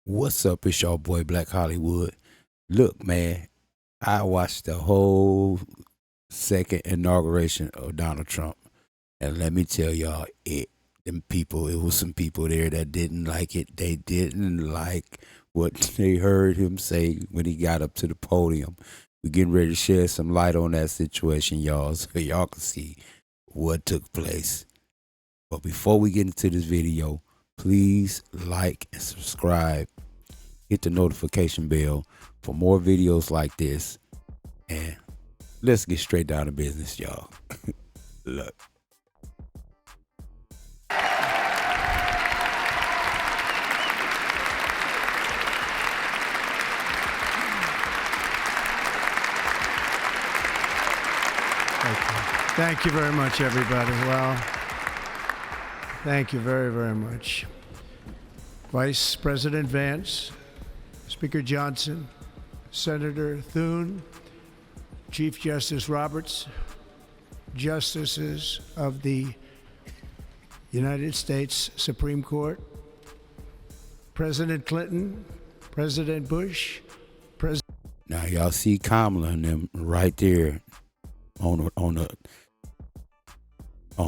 What's up? It's your boy Black Hollywood. Look, man, I watched the whole second inauguration of Donald Trump, and let me tell y'all, it was some people there that didn't like it. They didn't like what they heard him say when he got up to the podium. We're getting ready to shed some light on that situation, y'all, so y'all can see what took place. But before we get into this video, please like and subscribe. Hit the notification bell for more videos like this. And let's get straight down to business, y'all. Look. Thank you very much, everybody. Well, thank you very, very much. Vice President Vance, Speaker Johnson, Senator Thune, Chief Justice Roberts, Justices of the United States Supreme Court, President Clinton, President Bush, Now y'all see Kamala and them right there on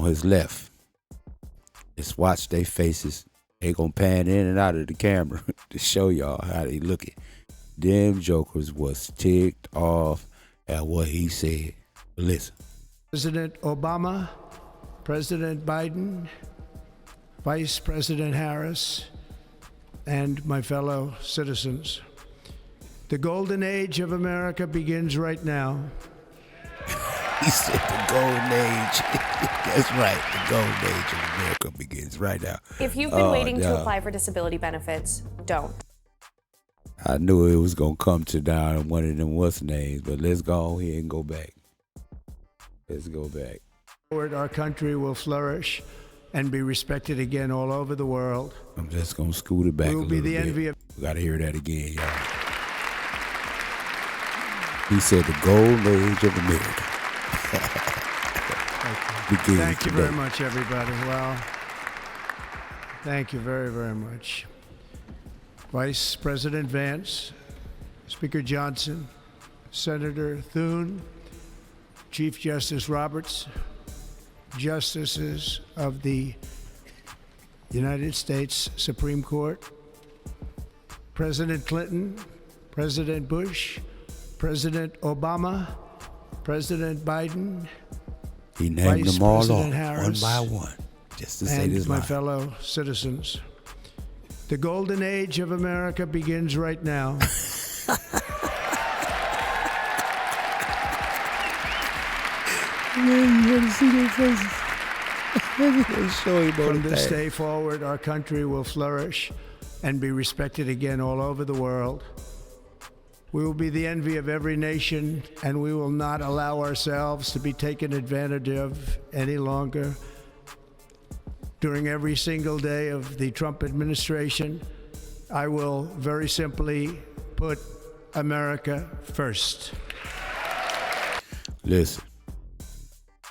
his left. Just watch their faces. They gonna pan in and out of the camera to show y'all how they looking. Them jokers was ticked off at what he said. Listen. President Obama, President Biden, Vice President Harris, and my fellow citizens. The golden age of America begins right now. He said the golden age. That's right. The golden age of America begins right now. If you've been waiting to apply for disability benefits, don't. I knew it was going to come to down one of them what's names, but let's go ahead and go back. Let's go back. Our country will flourish and be respected again all over the world. I'm just going to scoot it back a We will little be the bit. envy of... We got to hear that again, y'all. He said the golden age of America. Thank you very much, everybody. Well, thank you very, very much. Vice President Vance, Speaker Johnson, Senator Thune, Chief Justice Roberts, Justices of the United States Supreme Court, President Clinton, President Bush, President Obama, President Biden, he named them all off Harris, one by one, just to say this my line. fellow citizens. The golden age of America begins right now. From this day forward, our country will flourish and be respected again all over the world. We will be the envy of every nation, and we will not allow ourselves to be taken advantage of any longer. During every single day of the Trump administration, I will very simply put America first. Listen,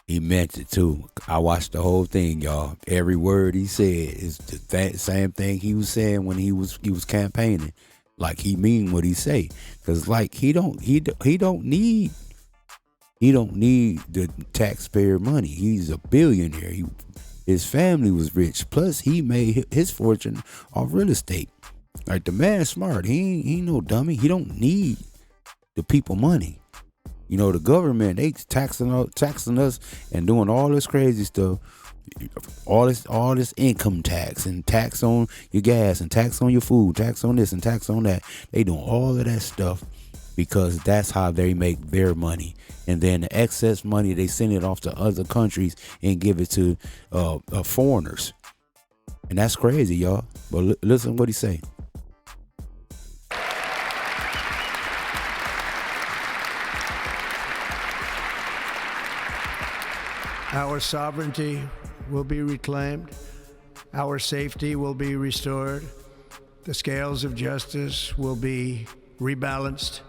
he meant it too. I watched the whole thing, y'all. Every word he said is the same thing he was saying when he was campaigning. Like he mean what he say, cause like he don't need the taxpayer money. He's a billionaire. His family was rich. Plus he made his fortune off real estate. Like the man's smart. He ain't no dummy. He don't need the people money. You know, the government, they taxing us and doing all this crazy stuff. All this income tax and tax on your gas and tax on your food, tax on this and tax on that. They doing all of that stuff because that's how they make their money. And then the excess money, they send it off to other countries and give it to foreigners. And that's crazy, y'all. But listen what he say. Our sovereignty will be reclaimed. Our safety will be restored. The scales of justice will be rebalanced.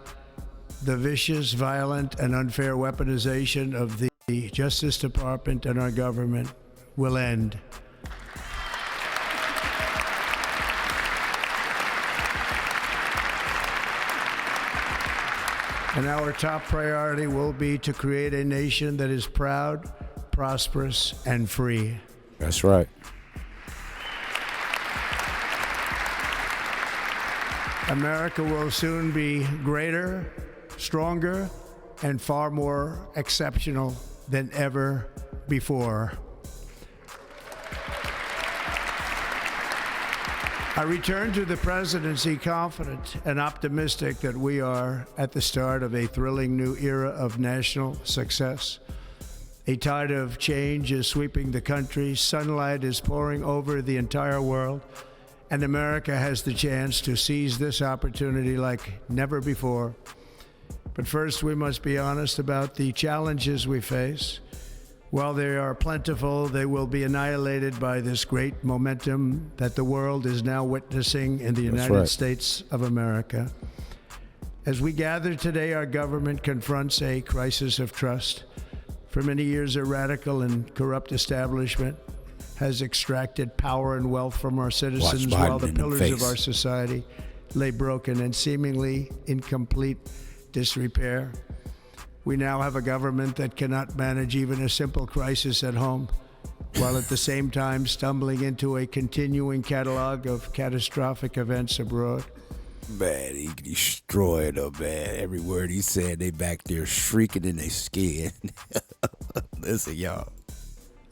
The vicious, violent, and unfair weaponization of the Justice Department and our government will end. And our top priority will be to create a nation that is proud, prosperous, and free. That's right. America will soon be greater, stronger, and far more exceptional than ever before. I return to the presidency confident and optimistic that we are at the start of a thrilling new era of national success. A tide of change is sweeping the country, sunlight is pouring over the entire world, and America has the chance to seize this opportunity like never before. But first, we must be honest about the challenges we face. While they are plentiful, they will be annihilated by this great momentum that the world is now witnessing in the United States of America. As we gather today, our government confronts a crisis of trust. For many years, a radical and corrupt establishment has extracted power and wealth from our citizens while the pillars of our society lay broken and seemingly in complete disrepair. We now have a government that cannot manage even a simple crisis at home, while at the same time stumbling into a continuing catalog of catastrophic events abroad. Man, he destroyed them, man. Every word he said, they back there shrieking in their skin. Listen, y'all.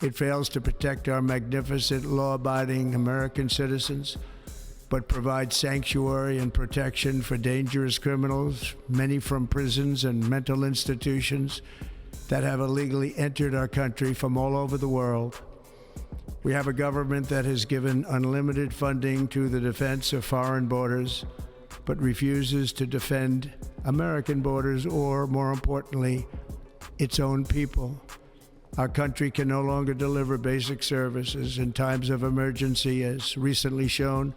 It fails to protect our magnificent, law-abiding American citizens, but provides sanctuary and protection for dangerous criminals, many from prisons and mental institutions that have illegally entered our country from all over the world. We have a government that has given unlimited funding to the defense of foreign borders, but refuses to defend American borders or, more importantly, its own people. Our country can no longer deliver basic services in times of emergency, as recently shown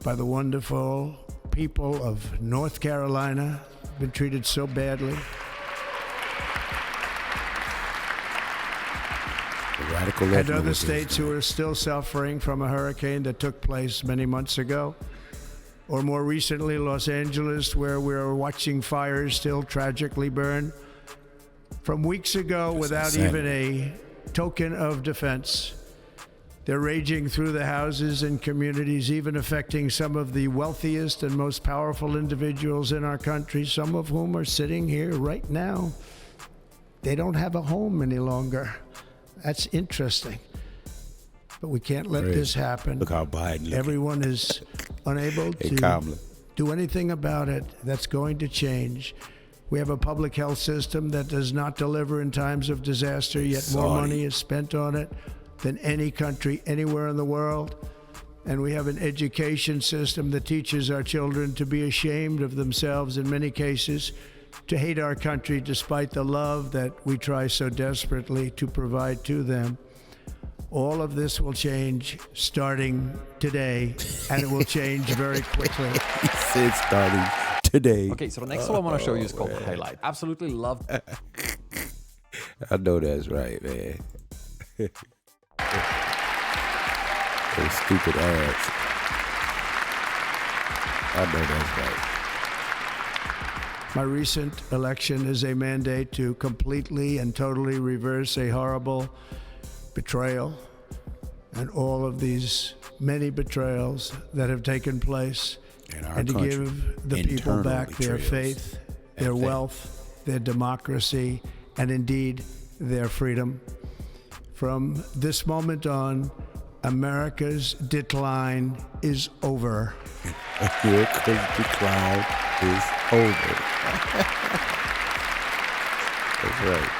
by the wonderful people of North Carolina, been treated so badly. And other states who are still suffering from a hurricane that took place many months ago. Or more recently, Los Angeles, where we're watching fires still tragically burn. From weeks ago, without even a token of defense. They're raging through the houses and communities, even affecting some of the wealthiest and most powerful individuals in our country, some of whom are sitting here right now. They don't have a home any longer. That's interesting. But we can't let this happen. Look how Biden looking. Everyone is unable to do anything about it. That's going to change. We have a public health system that does not deliver in times of disaster, yet more money is spent on it than any country anywhere in the world. And we have an education system that teaches our children to be ashamed of themselves in many cases, to hate our country despite the love that we try so desperately to provide to them. All of this will change starting today, and it will change very quickly. He said starting today. Okay, so the next one I want to show you is called Highlight. Absolutely love it. I know that's right, man. Those stupid ads. I know that's right. My recent election is a mandate to completely and totally reverse a horrible betrayal and all of these many betrayals that have taken place, and to give the people back their faith, their wealth, their democracy, and indeed their freedom. From this moment on, America's decline is over. America's decline is over. That's right.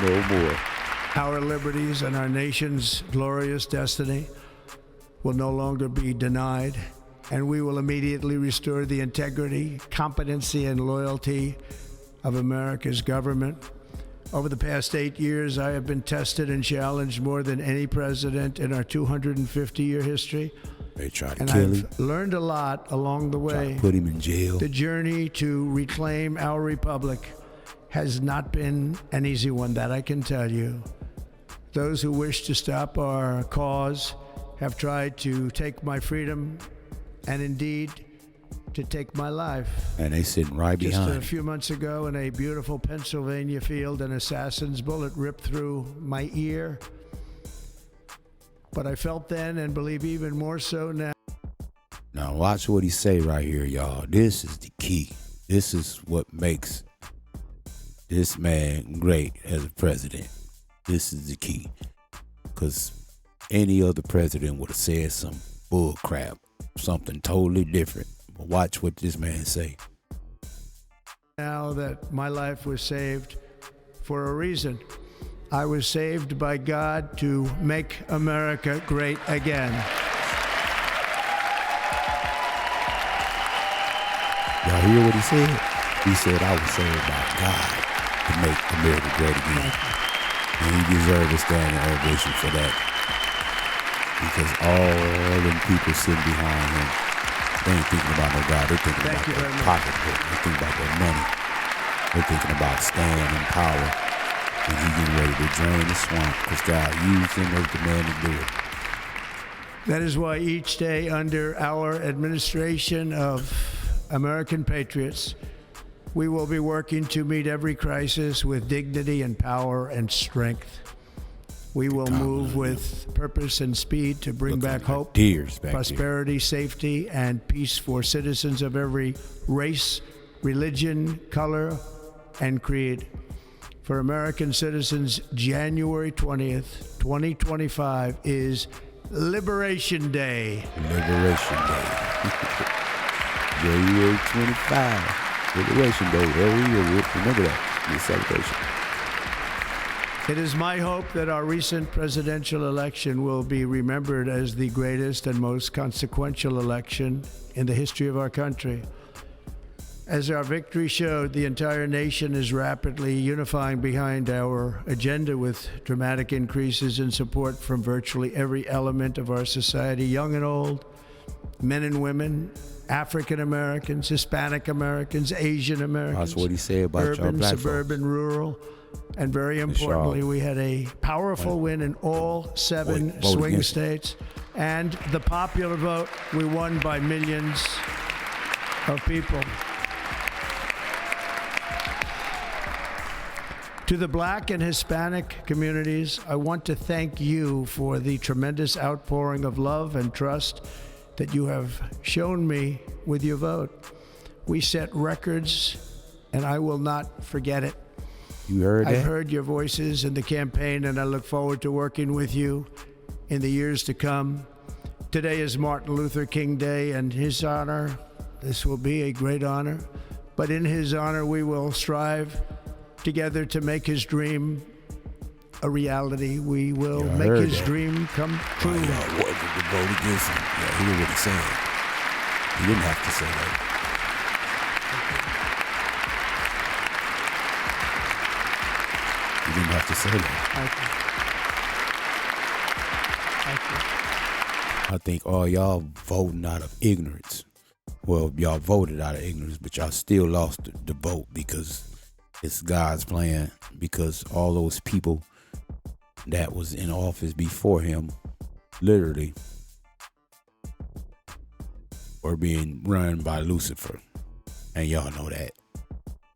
No more. Our liberties and our nation's glorious destiny will no longer be denied, and we will immediately restore the integrity, competency, and loyalty of America's government. Over the past 8 years, I have been tested and challenged more than any president in our 250-year history. They tried to and kill I've him. learned a lot along the way. Tried to put him in jail. The journey to reclaim our republic has not been an easy one, that I can tell you. Those who wish to stop our cause have tried to take my freedom and indeed to take my life. And they sitting right Just behind. a few months ago in a beautiful Pennsylvania field, an assassin's bullet ripped through my ear. But I felt then, and believe even more so now. Now watch what he say right here, y'all. This is the key. This is what makes this man great as a president. This is the key. Because any other president would have said some bull crap, something totally different. But watch what this man say. Now that my life was saved for a reason. I was saved by God to make America great again. Y'all hear what he said? He said, I was saved by God to make America great again. And he deserves a standing ovation for that. Because all them people sitting behind him, they ain't thinking about no God. They're thinking about their pocketbook. They're thinking about their money. They're thinking about staying in power. And he getting ready to drain the swamp because God used him as the man to do it. That is why each day under our administration of American patriots, we will be working to meet every crisis with dignity and power and strength. We will move with purpose and speed to bring back hope, prosperity, safety, and peace for citizens of every race, religion, color, and creed. For American citizens, January 20th, 2025 is Liberation Day. Liberation Day. January 25, Liberation Day. Every year, we'll remember that. The celebration. It is my hope that our recent presidential election will be remembered as the greatest and most consequential election in the history of our country. As our victory showed, the entire nation is rapidly unifying behind our agenda with dramatic increases in support from virtually every element of our society, young and old, men and women, African Americans, Hispanic Americans, Asian Americans. That's what he said about urban, y'all suburban, rural, and very importantly, we had a powerful win in all 7 swing states. And the popular vote, we won by millions of people. To the Black and Hispanic communities, I want to thank you for the tremendous outpouring of love and trust that you have shown me with your vote. We set records, and I will not forget it. You heard that? I've heard your voices in the campaign, and I look forward to working with you in the years to come. Today is Martin Luther King Day, and his honor, this will be a great honor, but in his honor, we will strive together to make his dream a reality. We will make his dream come true. Y'all wanted to vote against him. Yeah, he knew what he's saying. He didn't have to say that. He didn't have to say that. I think all y'all voting out of ignorance. Well, y'all voted out of ignorance, but y'all still lost the vote because it's God's plan, because all those people that was in office before him literally were being run by Lucifer. And y'all know that.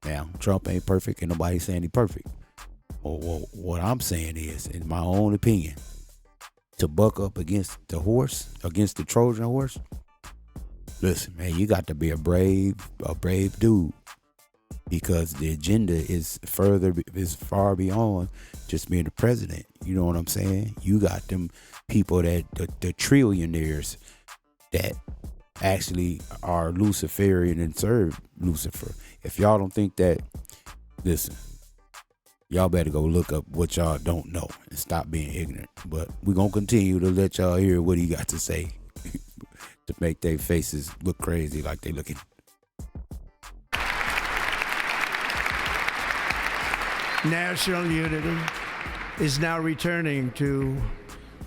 Now, Trump ain't perfect, and nobody's saying he's perfect. Well, what I'm saying is, in my own opinion, to buck up against the horse, against the Trojan horse, listen, man, you got to be a brave dude. Because the agenda is far beyond just being the president. You know what I'm saying? You got them people that the trillionaires that actually are Luciferian and serve Lucifer. If y'all don't think that, listen, y'all better go look up what y'all don't know and stop being ignorant. But we're gonna continue to let y'all hear what he got to say to make their faces look crazy like they looking. National unity is now returning to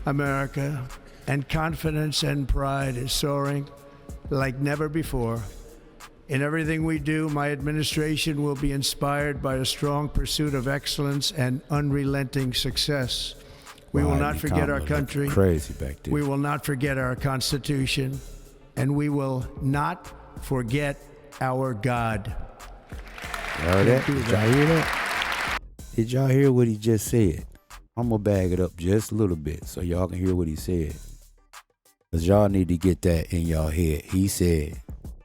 America, and confidence and pride is soaring like never before. In everything we do, my administration will be inspired by a strong pursuit of excellence and unrelenting success. We will not forget our country. Crazy back there. We will not forget our Constitution, and we will not forget our God. Heard that? Did y'all hear that? Did y'all hear what he just said? I'm going to bag it up just a little bit so y'all can hear what he said. Because y'all need to get that in y'all head. He said,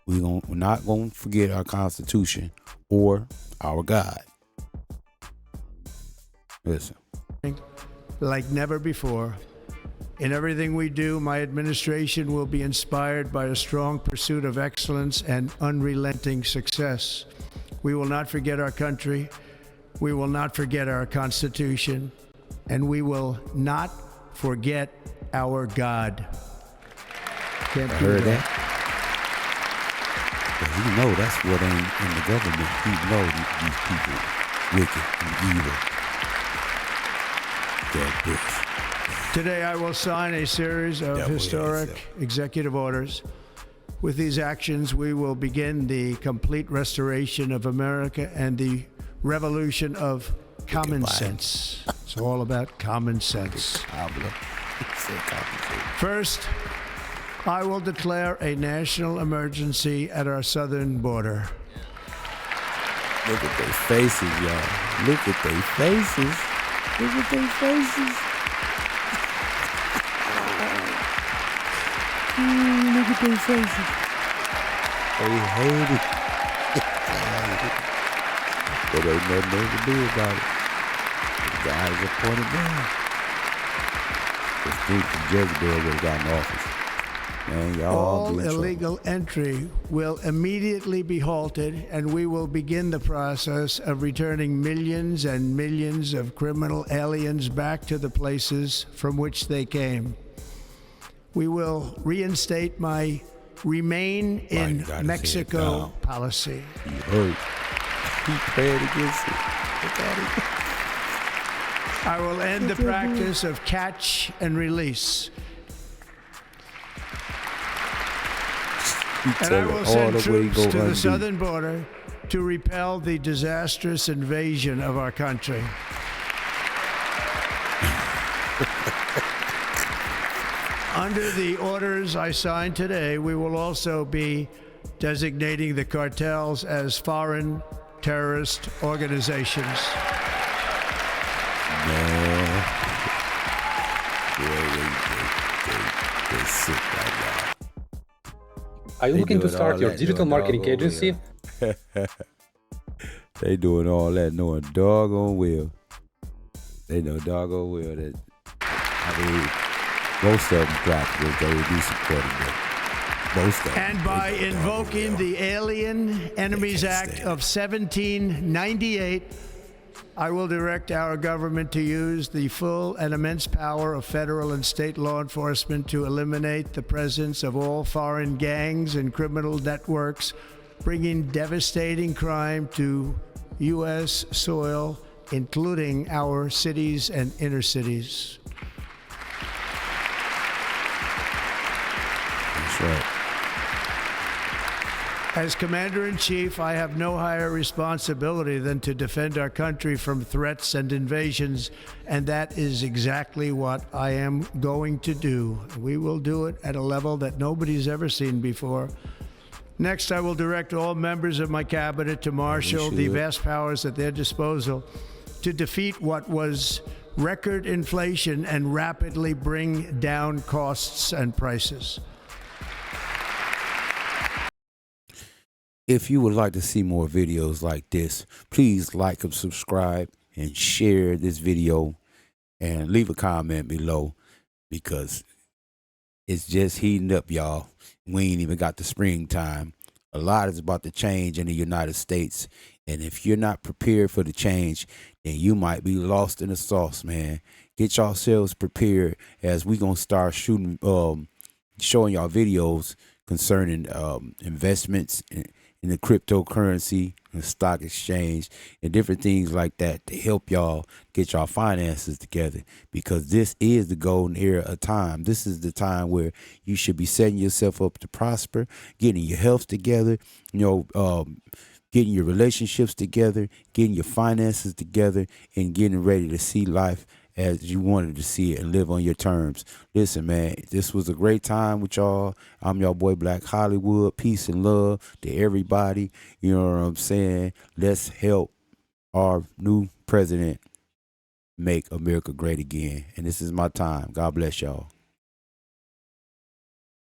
we're not going to forget our Constitution or our God. Listen. Like never before. In everything we do, my administration will be inspired by a strong pursuit of excellence and unrelenting success. We will not forget our country. We will not forget our Constitution. And we will not forget our God. Can't do heard that? But he know that's what ain't in the government. He know these people wicked and evil. That bitch. Today I will sign a series of historic executive orders. With these actions, we will begin the complete restoration of America and the revolution of common sense. It's all about common sense. First, I will declare a national emergency at our southern border. Look at their faces, y'all. Look at their faces. Look at their faces. Look at their faces. They hate it. But ain't nothing to do about it. The guy is appointed down. The Jezebel would have gotten office. Man, all illegal entry will immediately be halted, and we will begin the process of returning millions and millions of criminal aliens back to the places from which they came. We will reinstate my Remain in Mexico policy. He hurt. He prayed against it. I will end the practice of catch and release. And I will send troops to the southern border to repel the disastrous invasion of our country. Under the orders I signed today, we will also be designating the cartels as foreign terrorist organizations. Man. They're sick right now. Are you looking to start your digital marketing agency? They doing all that knowing doggone well. They know doggone well that, I mean, most of them practically, they would be supporting them. Most of them. And by invoking the Alien Enemies Act of 1798, I will direct our government to use the full and immense power of federal and state law enforcement to eliminate the presence of all foreign gangs and criminal networks, bringing devastating crime to U.S. soil, including our cities and inner cities. That's right. As Commander-in-Chief, I have no higher responsibility than to defend our country from threats and invasions, and that is exactly what I am going to do. We will do it at a level that nobody's ever seen before. Next, I will direct all members of my cabinet to marshal the vast powers at their disposal to defeat what was record inflation and rapidly bring down costs and prices. If you would like to see more videos like this, please like and subscribe and share this video and leave a comment below, because it's just heating up, y'all. We ain't even got the springtime. A lot is about to change in the United States, and if you're not prepared for the change, then you might be lost in the sauce, man. Get yourselves prepared, as we gonna start shooting, showing y'all videos concerning investments in the cryptocurrency and stock exchange and different things like that to help y'all get y'all finances together, because this is the golden era of time. This is the time where you should be setting yourself up to prosper, getting your health together, getting your relationships together, getting your finances together, and getting ready to see life as you wanted to see it and live on your terms. Listen, man, this was a great time with y'all. I'm your boy Black Hollywood. Peace and love to everybody. You know what I'm saying? Let's help our new president make America great again. And this is my time. God bless y'all.